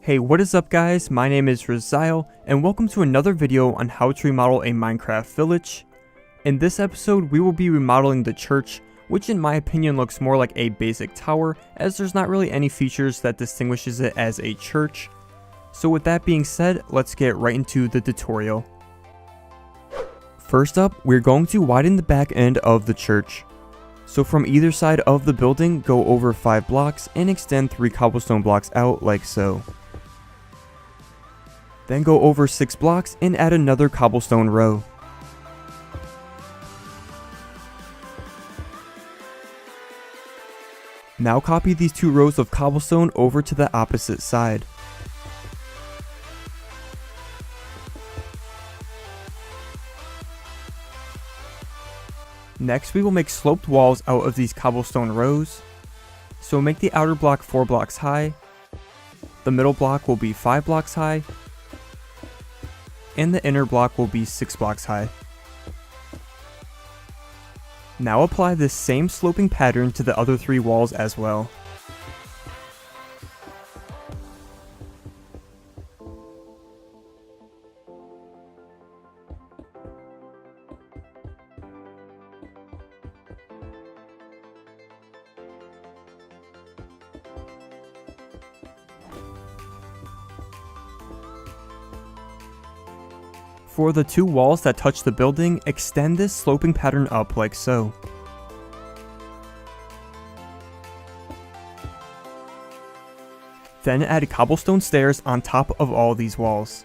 Hey, what is up guys? My name is Rizzial, and welcome to another video on how to remodel a Minecraft village. In this episode, we will be remodeling the church, which in my opinion looks more like a basic tower, as there's not really any features that distinguishes it as a church. So with that being said, let's get right into the tutorial. First up, we're going to widen the back end of the church. So from either side of the building, go over 5 blocks and extend 3 cobblestone blocks out like so. Then go over 6 blocks and add another cobblestone row. Now copy these 2 rows of cobblestone over to the opposite side. Next, we will make sloped walls out of these cobblestone rows. So make the outer block 4 blocks high, the middle block will be 5 blocks high, and the inner block will be 6 blocks high. Now apply this same sloping pattern to the other 3 walls as well. For the 2 walls that touch the building, extend this sloping pattern up like so. Then add cobblestone stairs on top of all these walls.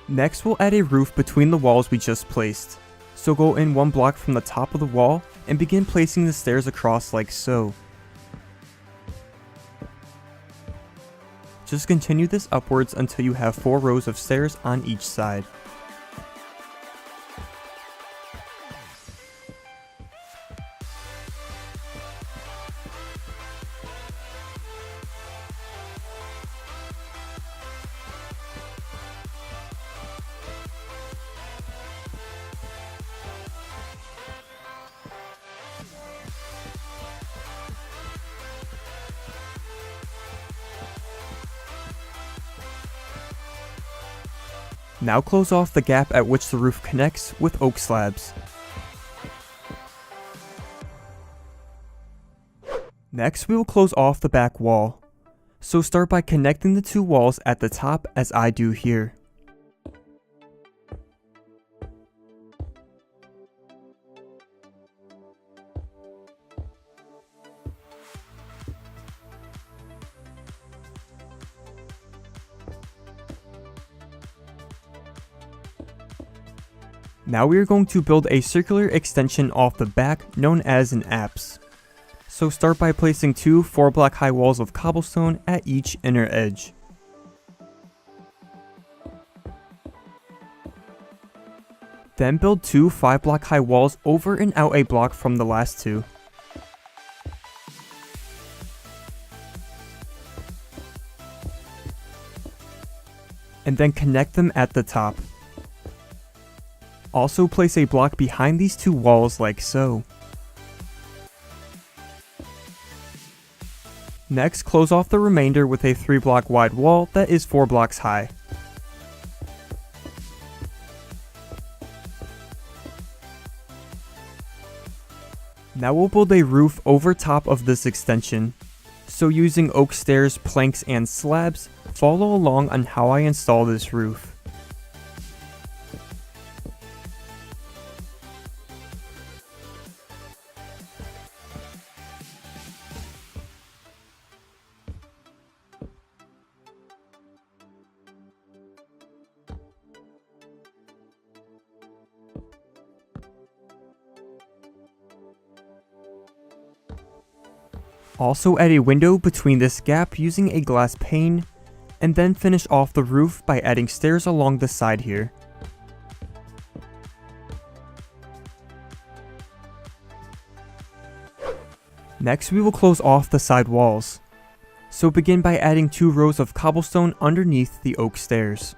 Next, we'll add a roof between the walls we just placed. So go in 1 block from the top of the wall and begin placing the stairs across like so. Just continue this upwards until you have 4 rows of stairs on each side. Now close off the gap at which the roof connects with oak slabs. Next, we will close off the back wall. So start by connecting the 2 walls at the top as I do here. Now we are going to build a circular extension off the back known as an apse. So start by placing 2 4-block high walls of cobblestone at each inner edge. Then build 2 5-block high walls over and out a block from the last 2. And then connect them at the top. Also place a block behind these 2 walls like so. Next, close off the remainder with a 3-block wide wall that is 4 blocks high. Now we'll build a roof over top of this extension. So using oak stairs, planks, and slabs, follow along on how I install this roof. Also add a window between this gap using a glass pane, and then finish off the roof by adding stairs along the side here. Next, we will close off the side walls. So begin by adding 2 rows of cobblestone underneath the oak stairs.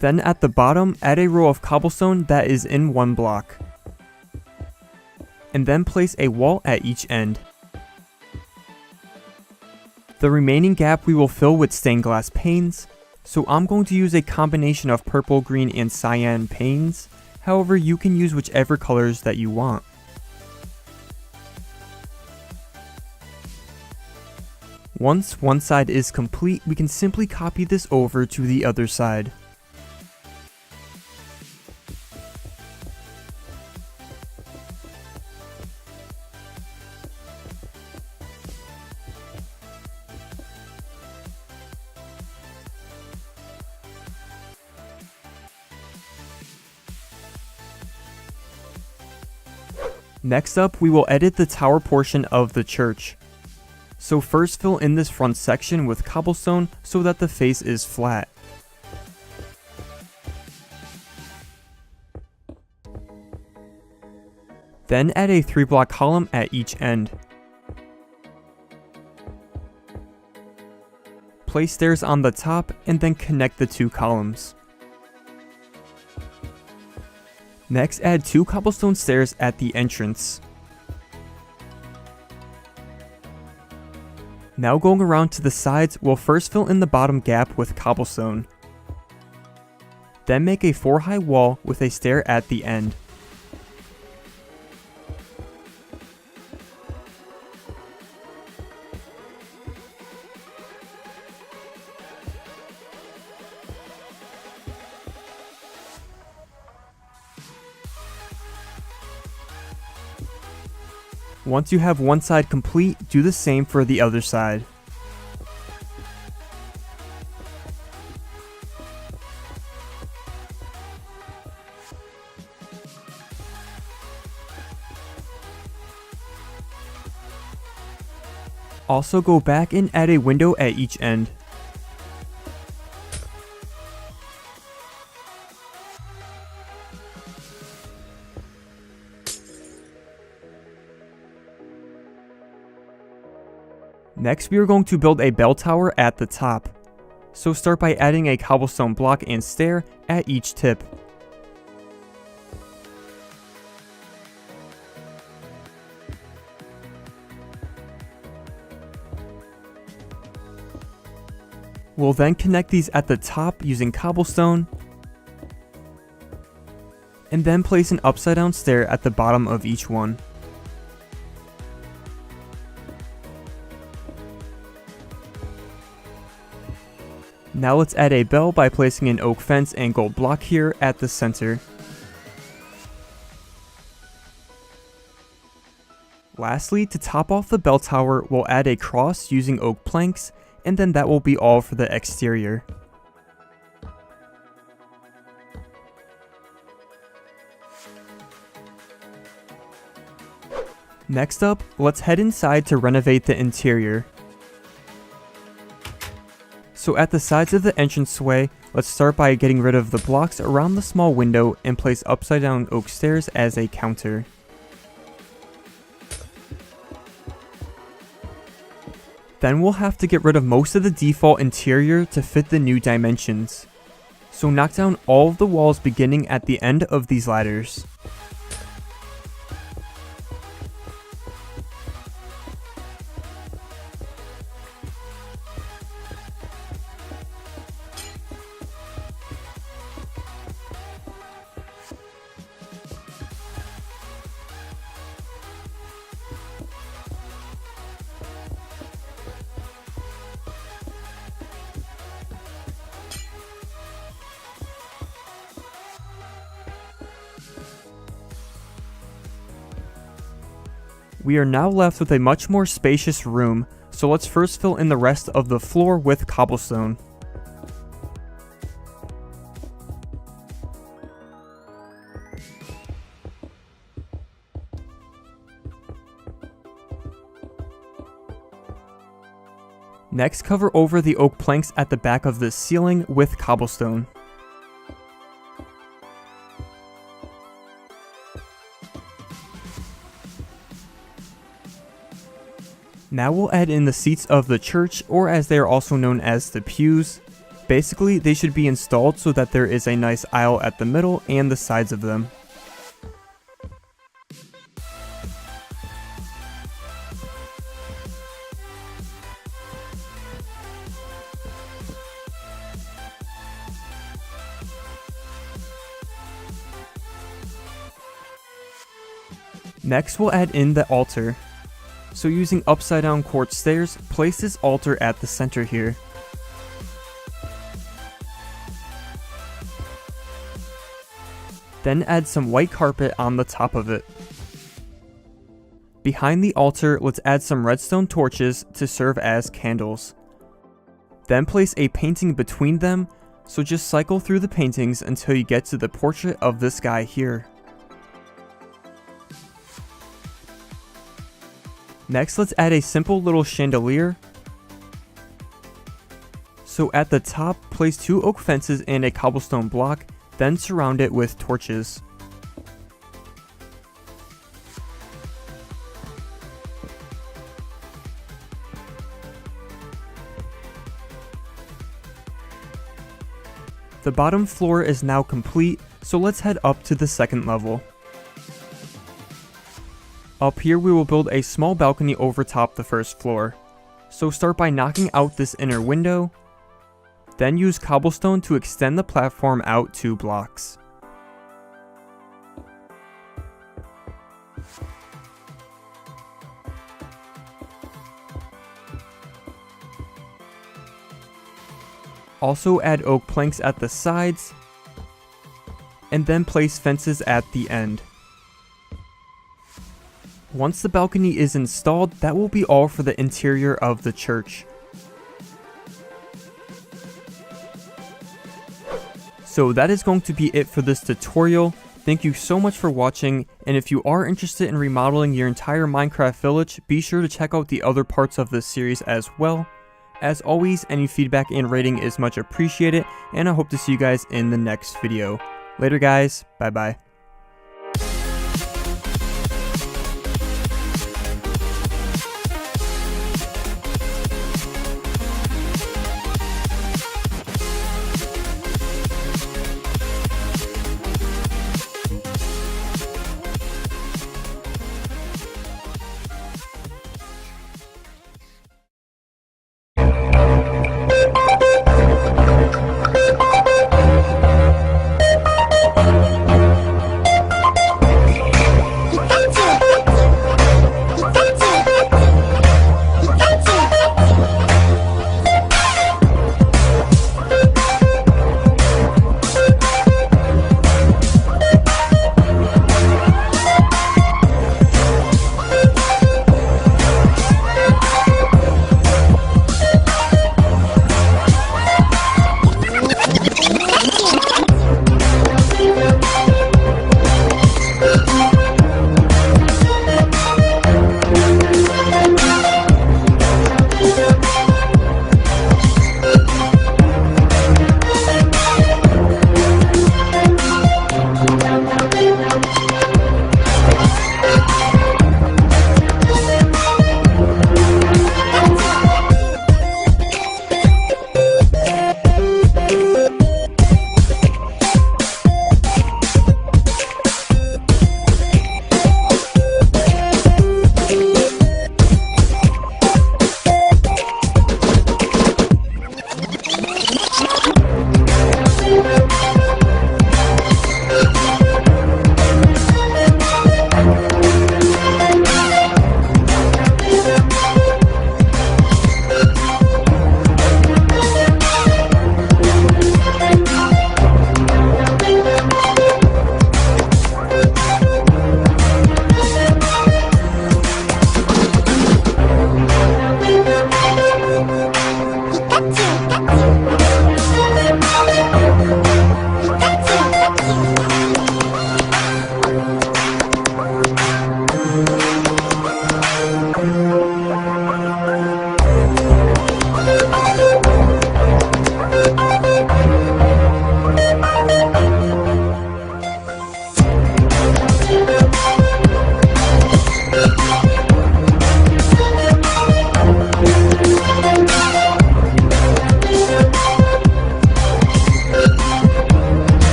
Then at the bottom, add a row of cobblestone that is in 1 block. And then place a wall at each end. The remaining gap we will fill with stained glass panes, so I'm going to use a combination of purple, green, and cyan panes. However, you can use whichever colors that you want. Once one side is complete, we can simply copy this over to the other side. Next up, we will edit the tower portion of the church. So first fill in this front section with cobblestone so that the face is flat. Then add a 3-block column at each end. Place stairs on the top and then connect the 2 columns. Next, add 2 cobblestone stairs at the entrance. Now going around to the sides, we'll first fill in the bottom gap with cobblestone. Then make a 4-high wall with a stair at the end. Once you have one side complete, do the same for the other side. Also go back and add a window at each end. Next, we are going to build a bell tower at the top. So start by adding a cobblestone block and stair at each tip. We'll then connect these at the top using cobblestone, and then place an upside down stair at the bottom of each one. Now let's add a bell by placing an oak fence and gold block here at the center. Lastly, to top off the bell tower, we'll add a cross using oak planks, and then that will be all for the exterior. Next up, let's head inside to renovate the interior. So at the sides of the entranceway, let's start by getting rid of the blocks around the small window and place upside down oak stairs as a counter. Then we'll have to get rid of most of the default interior to fit the new dimensions. So knock down all of the walls beginning at the end of these ladders. We are now left with a much more spacious room, so let's first fill in the rest of the floor with cobblestone. Next, cover over the oak planks at the back of the ceiling with cobblestone. Now we'll add in the seats of the church, or as they are also known as the pews. Basically, they should be installed so that there is a nice aisle at the middle and the sides of them. Next, we'll add in the altar. So using upside down quartz stairs, place this altar at the center here. Then add some white carpet on the top of it. Behind the altar, let's add some redstone torches to serve as candles. Then place a painting between them, so just cycle through the paintings until you get to the portrait of this guy here. Next, let's add a simple little chandelier. So at the top, place 2 oak fences and a cobblestone block, then surround it with torches. The bottom floor is now complete, so let's head up to the second level. Up here we will build a small balcony over top the first floor. So start by knocking out this inner window, then use cobblestone to extend the platform out 2 blocks. Also add oak planks at the sides, and then place fences at the end. Once the balcony is installed, that will be all for the interior of the church. So that is going to be it for this tutorial. Thank you so much for watching, and if you are interested in remodeling your entire Minecraft village, be sure to check out the other parts of this series as well. As always, any feedback and rating is much appreciated, and I hope to see you guys in the next video. Later guys, bye bye.